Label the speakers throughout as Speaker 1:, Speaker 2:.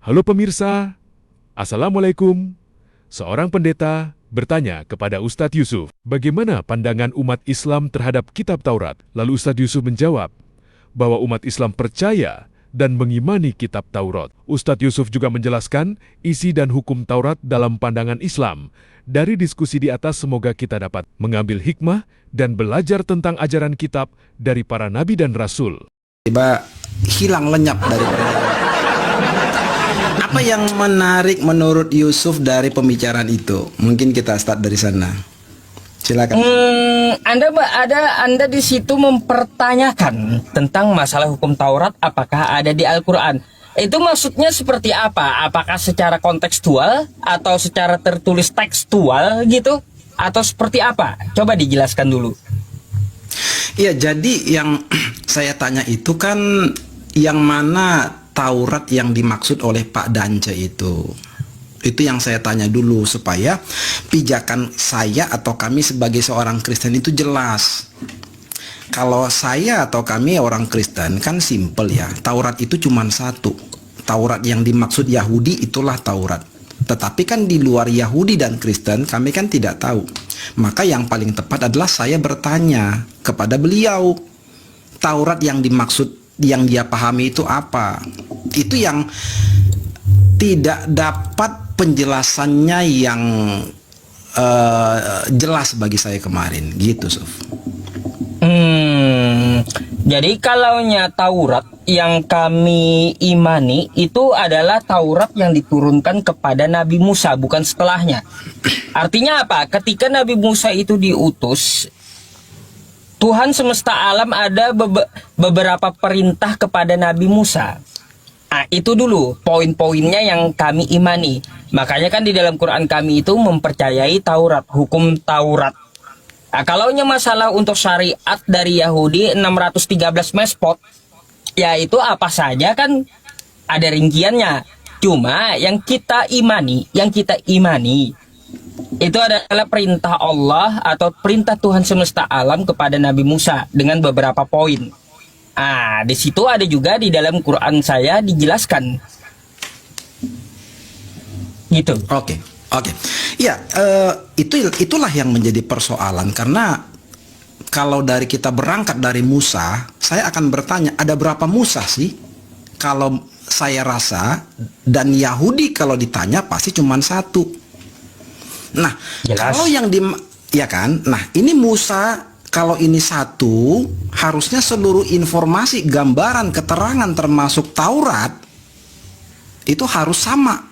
Speaker 1: Halo pemirsa, Assalamualaikum. Seorang pendeta bertanya kepada Ustadz Yusuf, bagaimana pandangan umat Islam terhadap kitab Taurat? Lalu Ustadz Yusuf menjawab bahwa umat Islam percaya dan mengimani kitab Taurat. Ustadz Yusuf juga menjelaskan isi dan hukum Taurat dalam pandangan Islam. Dari diskusi di atas semoga kita dapat mengambil hikmah dan belajar tentang ajaran kitab dari para nabi dan rasul.
Speaker 2: Tiba hilang lenyap dari apa yang menarik menurut Yusuf dari pembicaraan itu? Mungkin kita start dari sana. Silakan.
Speaker 3: Anda di situ mempertanyakan tentang masalah hukum Taurat apakah ada di Al-Qur'an. Itu maksudnya seperti apa? Apakah secara kontekstual atau secara tertulis tekstual gitu? Atau seperti apa? Coba dijelaskan dulu.
Speaker 2: Iya, jadi yang saya tanya itu kan yang mana Taurat yang dimaksud oleh Pak Dance itu. Itu yang saya tanya dulu supaya pijakan saya atau kami sebagai seorang Kristen itu jelas. Kalau saya atau kami orang Kristen kan simple ya. Taurat itu cuma satu. Taurat yang dimaksud Yahudi itulah Taurat. Tetapi kan di luar Yahudi dan Kristen kami kan tidak tahu. Maka yang paling tepat adalah saya bertanya kepada beliau. Taurat yang dimaksud yang dia pahami itu apa? Itu yang tidak dapat penjelasannya yang jelas bagi saya kemarin gitu, Sof.
Speaker 3: Jadi kalaunya Taurat yang kami imani itu adalah Taurat yang diturunkan kepada Nabi Musa, bukan setelahnya. Artinya apa? Ketika Nabi Musa itu diutus, Tuhan semesta alam ada beberapa perintah kepada Nabi Musa. Nah, itu dulu poin-poinnya yang kami imani. Makanya kan di dalam Quran kami itu mempercayai Taurat, hukum Taurat. Nah, kalaunya masalah untuk syariat dari Yahudi 613 mespot, ya itu apa saja kan ada rinciannya. Cuma yang kita imani itu adalah perintah Allah atau perintah Tuhan semesta alam kepada Nabi Musa dengan beberapa poin. Ah, di situ ada juga di dalam Quran saya dijelaskan. Gitu.
Speaker 2: Oke. Ya, itulah yang menjadi persoalan karena kalau dari kita berangkat dari Musa, saya akan bertanya ada berapa Musa sih? Kalau saya rasa dan Yahudi kalau ditanya pasti cuma satu. Nah,
Speaker 3: jelas.
Speaker 2: kalau yang ya kan, nah ini Musa kalau ini satu, harusnya seluruh informasi, gambaran, keterangan termasuk Taurat itu harus sama.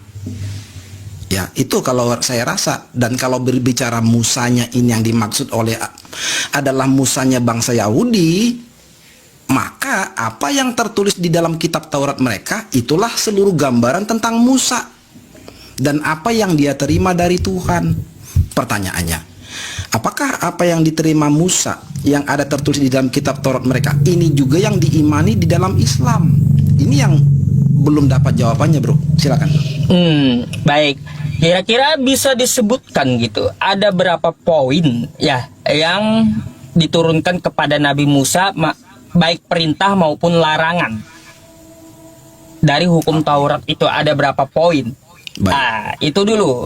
Speaker 2: Ya, itu kalau saya rasa. Dan kalau berbicara Musanya ini yang dimaksud oleh adalah Musanya bangsa Yahudi, maka apa yang tertulis di dalam kitab Taurat mereka itulah seluruh gambaran tentang Musa. Dan apa yang dia terima dari Tuhan. Pertanyaannya, apakah apa yang diterima Musa yang ada tertulis di dalam kitab Taurat mereka ini juga yang diimani di dalam Islam? Ini yang belum dapat jawabannya, bro. Silakan.
Speaker 3: Baik. Kira-kira bisa disebutkan gitu, ada berapa poin ya yang diturunkan kepada Nabi Musa, baik perintah maupun larangan dari hukum Taurat itu ada berapa poin? Nah, itu dulu.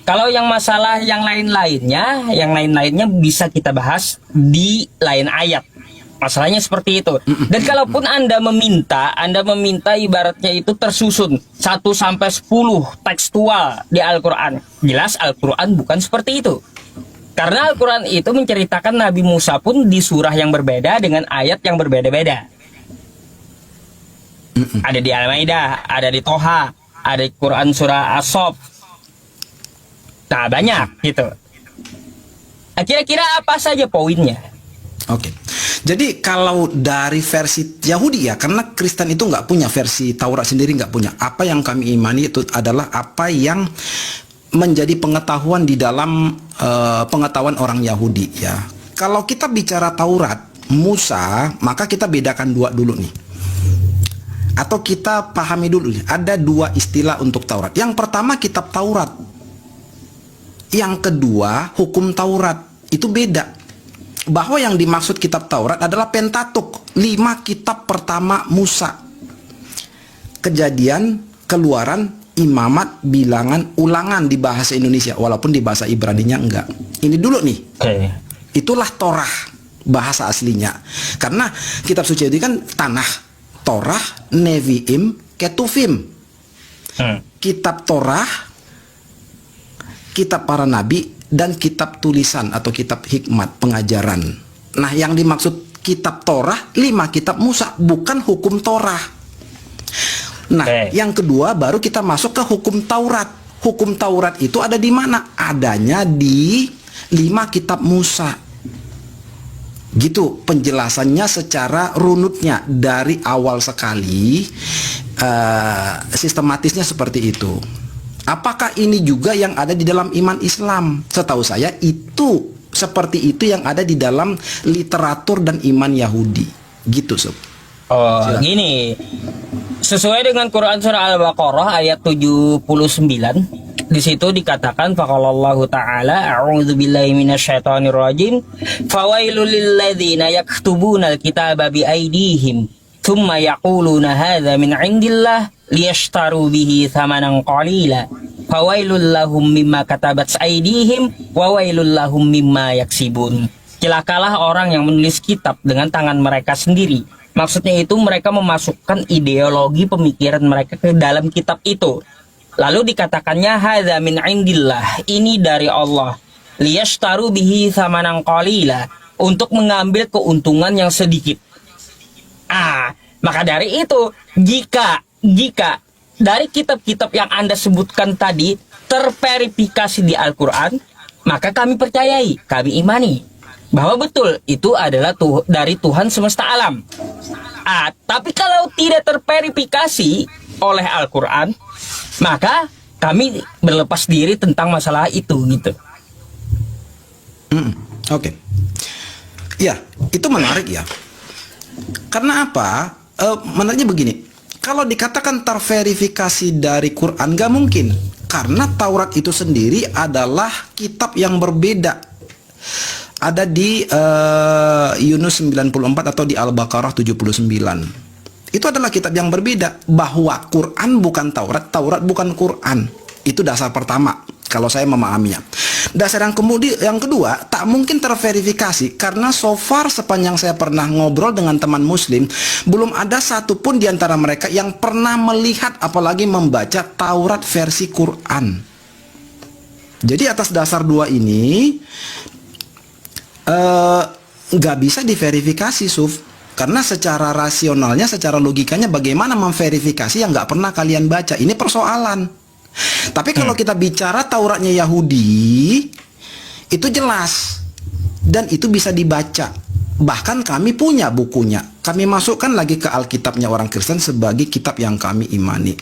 Speaker 3: Kalau yang masalah yang lain-lainnya bisa kita bahas di lain ayat. Masalahnya seperti itu. Dan kalaupun Anda meminta ibaratnya itu tersusun 1 sampai 10 tekstual di Al-Qur'an. Jelas Al-Qur'an bukan seperti itu. Karena Al-Qur'an itu menceritakan Nabi Musa pun di surah yang berbeda dengan ayat yang berbeda-beda. Ada di Al-Maidah, ada di Toha, ada di Quran surah As-Sof. Nah, banyak gitu. Nah, kira-kira apa saja poinnya?
Speaker 2: Oke. Jadi kalau dari versi Yahudi ya, karena Kristen itu nggak punya versi Taurat sendiri, nggak punya. Apa yang kami imani itu adalah apa yang menjadi pengetahuan di dalam pengetahuan orang Yahudi ya. Kalau kita bicara Taurat, Musa, maka kita bedakan dua dulu nih. Atau kita pahami dulu nih, ada dua istilah untuk Taurat. Yang pertama kitab Taurat. Yang kedua hukum Taurat. Itu beda. Bahwa yang dimaksud kitab Taurat adalah Pentatuk, 5 kitab pertama Musa. Kejadian, Keluaran, Imamat, Bilangan, Ulangan di bahasa Indonesia, walaupun di bahasa Ibraninya enggak. Ini dulu nih. Itulah Torah bahasa aslinya. Karena kitab suci itu kan Tanah, Torah, Nevi'im, Ketuvim. Kitab Torah, kitab para nabi, dan kitab tulisan atau kitab hikmat, pengajaran. Nah, yang dimaksud kitab Torah, 5 kitab Musa, bukan hukum Torah. Nah, yang kedua baru kita masuk ke hukum Taurat. Hukum Taurat itu ada di mana? Adanya di 5 kitab Musa. Gitu penjelasannya secara runutnya dari awal sekali, sistematisnya seperti itu. Apakah ini juga yang ada di dalam iman Islam? Setahu saya itu seperti itu yang ada di dalam literatur dan iman Yahudi. Gitu, Sob.
Speaker 3: Oh,
Speaker 2: Silakan.
Speaker 3: gini. Sesuai dengan Quran surah Al-Baqarah ayat 79, di situ dikatakan faqalallahu ta'ala a'udzubillahi minasyaitonirrajim fawailul lilladzina yaktubunal kitaba biaydihim thumma yaquluna hadza min 'indillah liyashtaru bihi thamanan qalila fawailul lahum mimma katabat aydihim wa wailul lahum mimma yaksibun. Celakalah orang yang menulis kitab dengan tangan mereka sendiri. Maksudnya itu mereka memasukkan ideologi pemikiran mereka ke dalam kitab itu. Lalu dikatakannya hadza min indillah, ini dari Allah. Liyashtaru bihi thamanan qalila, untuk mengambil keuntungan yang sedikit. Maka dari itu, jika dari kitab-kitab yang Anda sebutkan tadi terverifikasi di Al-Qur'an, maka kami percayai, kami imani bahwa betul itu adalah dari Tuhan semesta alam. Tapi kalau tidak terverifikasi oleh Al-Quran, maka kami berlepas diri tentang masalah itu, gitu.
Speaker 2: Oke. Ya, itu menarik ya. Karena apa? Menariknya begini. Kalau dikatakan terverifikasi dari Quran, gak mungkin. Karena Taurat itu sendiri adalah kitab yang berbeda. Ada di Yunus 94 atau di Al-Baqarah 79. Itu adalah kitab yang berbeda. Bahwa Quran bukan Taurat, Taurat bukan Quran. Itu dasar pertama kalau saya memahaminya. Dasar yang kedua, tak mungkin terverifikasi karena so far sepanjang saya pernah ngobrol dengan teman muslim, belum ada satupun di antara mereka yang pernah melihat apalagi membaca Taurat versi Quran. Jadi atas dasar dua ini nggak bisa diverifikasi, Suf, karena secara rasionalnya, secara logikanya bagaimana memverifikasi yang nggak pernah kalian baca? Ini persoalan. Tapi kalau kita bicara Tauratnya Yahudi, itu jelas dan itu bisa dibaca. Bahkan kami punya bukunya, kami masukkan lagi ke Alkitabnya orang Kristen sebagai kitab yang kami imani.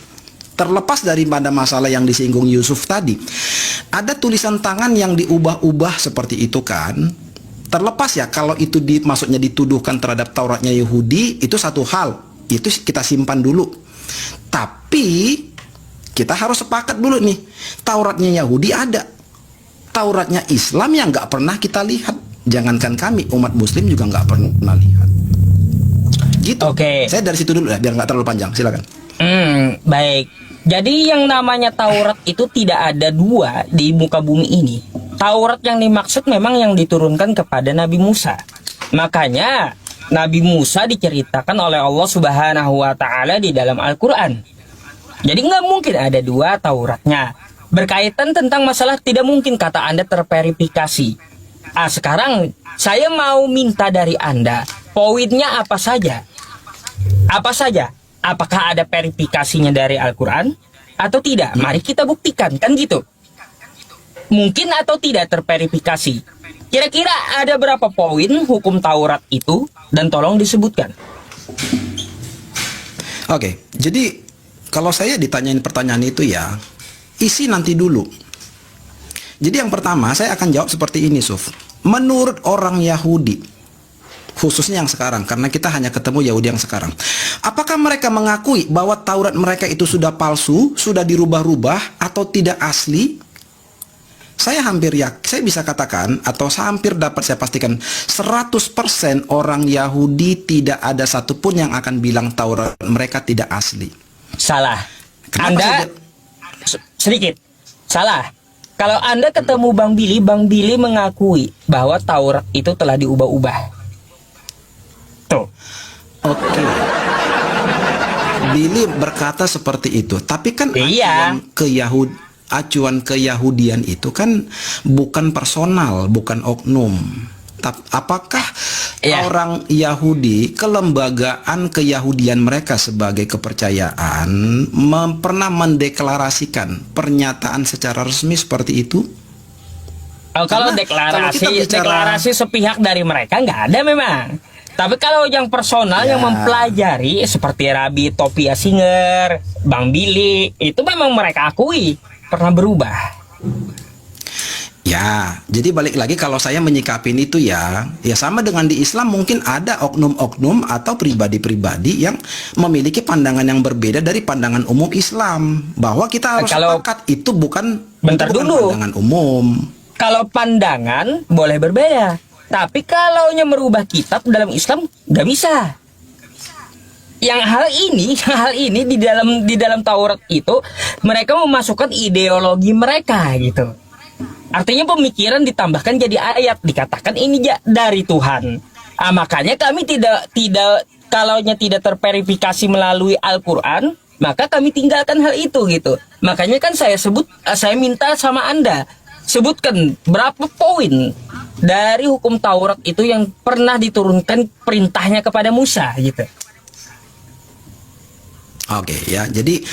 Speaker 2: Terlepas daripada masalah yang disinggung Yusuf tadi, ada tulisan tangan yang diubah-ubah seperti itu kan. Terlepas ya kalau itu maksudnya dituduhkan terhadap Tauratnya Yahudi, itu satu hal, itu kita simpan dulu. Tapi kita harus sepakat dulu nih, Tauratnya Yahudi ada, Tauratnya Islam yang nggak pernah kita lihat. Jangankan kami, umat Muslim juga nggak pernah lihat. Gitu.
Speaker 3: Oke.
Speaker 2: Saya dari situ dulu ya, biar nggak terlalu panjang. Silakan.
Speaker 3: Baik. Jadi yang namanya Taurat itu tidak ada dua di muka bumi ini. Taurat yang dimaksud memang yang diturunkan kepada Nabi Musa. Makanya Nabi Musa diceritakan oleh Allah Subhanahu wa Ta'ala di dalam Al-Quran. Jadi nggak mungkin ada dua Tauratnya. Berkaitan tentang masalah tidak mungkin kata Anda terverifikasi. Sekarang saya mau minta dari Anda poinnya apa saja? Apa saja? Apakah ada verifikasinya dari Al-Quran atau tidak? Mari kita buktikan, kan gitu. Mungkin atau tidak terverifikasi. Kira-kira ada berapa poin hukum Taurat itu? Dan tolong disebutkan.
Speaker 2: Oke, jadi kalau saya ditanyain pertanyaan itu ya, isi nanti dulu. Jadi yang pertama saya akan jawab seperti ini, Suf. Menurut orang Yahudi, khususnya yang sekarang, karena kita hanya ketemu Yahudi yang sekarang, apakah mereka mengakui bahwa Taurat mereka itu sudah palsu, sudah dirubah-rubah, atau tidak asli? Saya bisa katakan, atau hampir dapat saya pastikan, 100% orang Yahudi tidak ada satupun yang akan bilang Taurat mereka tidak asli.
Speaker 3: Salah.
Speaker 2: Kenapa
Speaker 3: Anda
Speaker 2: saya
Speaker 3: sedikit salah. Kalau Anda ketemu Bang Billy mengakui bahwa Taurat itu telah diubah-ubah. Tuh.
Speaker 2: Oke. Billy berkata seperti itu, tapi kan
Speaker 3: Iya.
Speaker 2: acuan keyahudian itu kan bukan personal, bukan oknum. Apakah
Speaker 3: Iya.
Speaker 2: orang Yahudi, kelembagaan keyahudian mereka sebagai kepercayaan pernah mendeklarasikan pernyataan secara resmi seperti itu?
Speaker 3: Kalau
Speaker 2: Karena kalau kita bicara-
Speaker 3: deklarasi sepihak dari mereka nggak ada memang. Tapi kalau yang personal
Speaker 2: Ya.
Speaker 3: yang mempelajari seperti Rabi Topia Singer, Bang Billy, itu memang mereka akui pernah berubah.
Speaker 2: Ya, jadi balik lagi kalau saya menyikapin itu ya sama dengan di Islam mungkin ada oknum-oknum atau pribadi-pribadi yang memiliki pandangan yang berbeda dari pandangan umum Islam, bahwa kita harus
Speaker 3: Kalau-
Speaker 2: sepakat itu bukan
Speaker 3: Bentar dulu.
Speaker 2: pandangan umum.
Speaker 3: Kalau pandangan boleh berbeda, tapi kalau merubah kitab dalam Islam nggak bisa. Yang hal ini di dalam Taurat itu mereka memasukkan ideologi mereka gitu. Artinya pemikiran ditambahkan jadi ayat, dikatakan ini dari Tuhan. Makanya kami tidak kalaunya tidak terverifikasi melalui Al-Qur'an, maka kami tinggalkan hal itu gitu. Makanya kan saya minta sama Anda sebutkan berapa poin dari hukum Taurat itu yang pernah diturunkan perintahnya kepada Musa gitu.
Speaker 2: Oke, ya, jadi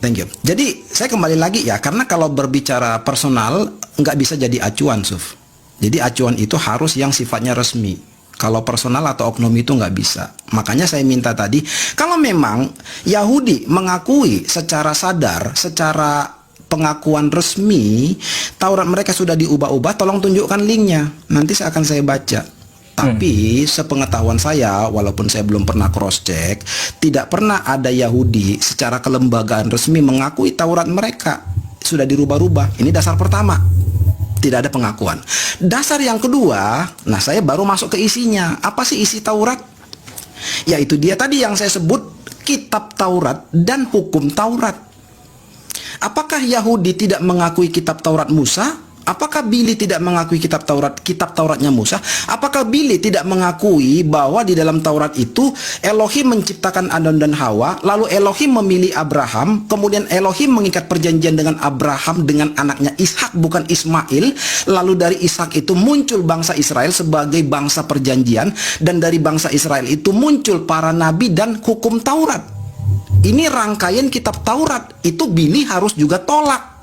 Speaker 2: thank you. Jadi saya kembali lagi ya, karena kalau berbicara personal nggak bisa jadi acuan, Suf. Jadi acuan itu harus yang sifatnya resmi. Kalau personal atau oknum itu nggak bisa. Makanya saya minta tadi, kalau memang Yahudi mengakui secara sadar, secara pengakuan resmi, Taurat mereka sudah diubah-ubah, tolong tunjukkan linknya. Nanti akan saya baca. Tapi sepengetahuan saya, walaupun saya belum pernah cross check, tidak pernah ada Yahudi secara kelembagaan resmi mengakui Taurat mereka sudah dirubah-rubah. Ini dasar pertama. Tidak ada pengakuan. Dasar yang kedua, nah saya baru masuk ke isinya. Apa sih isi Taurat? Yaitu dia tadi yang saya sebut, kitab Taurat dan hukum Taurat. Apakah Yahudi tidak mengakui kitab Taurat Musa? Apakah Billy tidak mengakui kitab Tauratnya Musa? Apakah Billy tidak mengakui bahwa di dalam Taurat itu Elohim menciptakan Adam dan Hawa, lalu Elohim memilih Abraham, kemudian Elohim mengikat perjanjian dengan Abraham dengan anaknya Ishak bukan Ismail, lalu dari Ishak itu muncul bangsa Israel sebagai bangsa perjanjian, dan dari bangsa Israel itu muncul para nabi dan hukum Taurat. Ini rangkaian kitab Taurat, itu Billy harus juga tolak.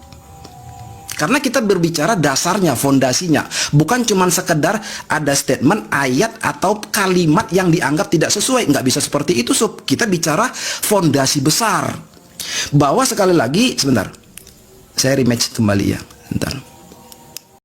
Speaker 2: Karena kita berbicara dasarnya, fondasinya, bukan cuma sekedar ada statement, ayat atau kalimat yang dianggap tidak sesuai. Nggak bisa seperti itu, Sob. Kita bicara fondasi besar. Bahwa sekali lagi, sebentar, saya rematch kembali ya, bentar.